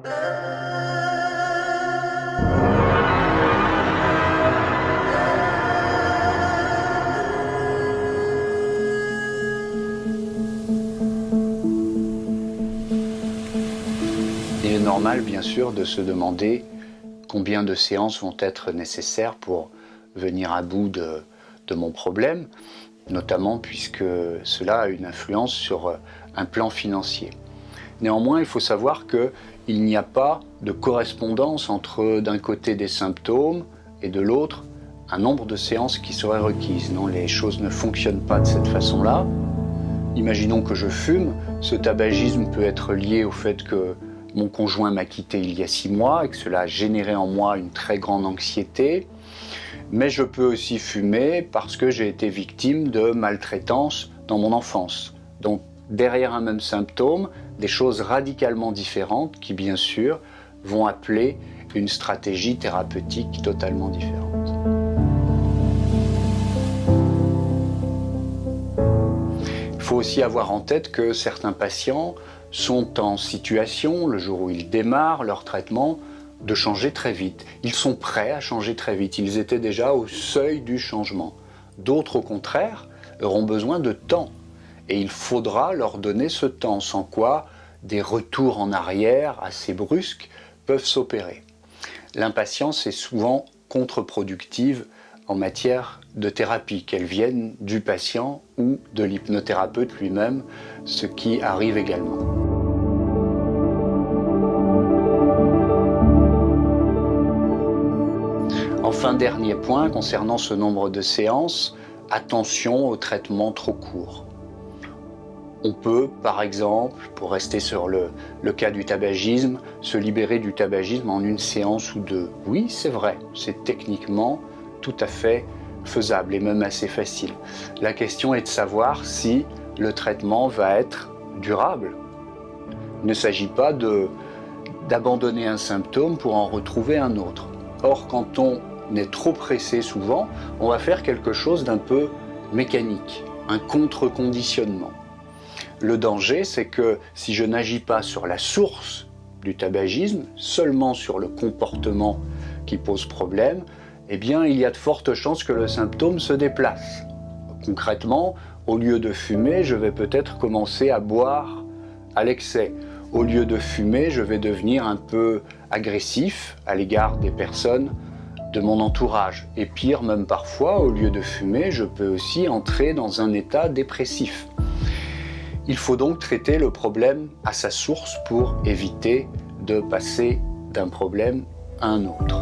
Il est normal, bien sûr, de se demander combien de séances vont être nécessaires pour venir à bout de mon problème, notamment puisque cela a une influence sur un plan financier. Néanmoins, il faut savoir qu'il n'y a pas de correspondance entre, d'un côté, des symptômes et de l'autre, un nombre de séances qui seraient requises. Non, les choses ne fonctionnent pas de cette façon-là. Imaginons que je fume, ce tabagisme peut être lié au fait que mon conjoint m'a quitté il y a 6 mois et que cela a généré en moi une très grande anxiété. Mais je peux aussi fumer parce que j'ai été victime de maltraitance dans mon enfance. Donc derrière un même symptôme, des choses radicalement différentes qui, bien sûr, vont appeler une stratégie thérapeutique totalement différente. Il faut aussi avoir en tête que certains patients sont en situation, le jour où ils démarrent leur traitement, de changer très vite. Ils sont prêts à changer très vite. Ils étaient déjà au seuil du changement. D'autres, au contraire, auront besoin de temps. Et il faudra leur donner ce temps, sans quoi des retours en arrière assez brusques peuvent s'opérer. L'impatience est souvent contre-productive en matière de thérapie, qu'elle vienne du patient ou de l'hypnothérapeute lui-même, ce qui arrive également. Enfin, dernier point concernant ce nombre de séances, attention au traitement trop court. On peut, par exemple, pour rester sur le cas du tabagisme, se libérer du tabagisme en 1 séance ou 2. Oui, c'est vrai, c'est techniquement tout à fait faisable et même assez facile. La question est de savoir si le traitement va être durable. Il ne s'agit pas d'abandonner un symptôme pour en retrouver un autre. Or, quand on est trop pressé souvent, on va faire quelque chose d'un peu mécanique, un contre-conditionnement. Le danger, c'est que si je n'agis pas sur la source du tabagisme, seulement sur le comportement qui pose problème, eh bien, il y a de fortes chances que le symptôme se déplace. Concrètement, au lieu de fumer, je vais peut-être commencer à boire à l'excès. Au lieu de fumer, je vais devenir un peu agressif à l'égard des personnes de mon entourage. Et pire, même parfois, au lieu de fumer, je peux aussi entrer dans un état dépressif. Il faut donc traiter le problème à sa source pour éviter de passer d'un problème à un autre.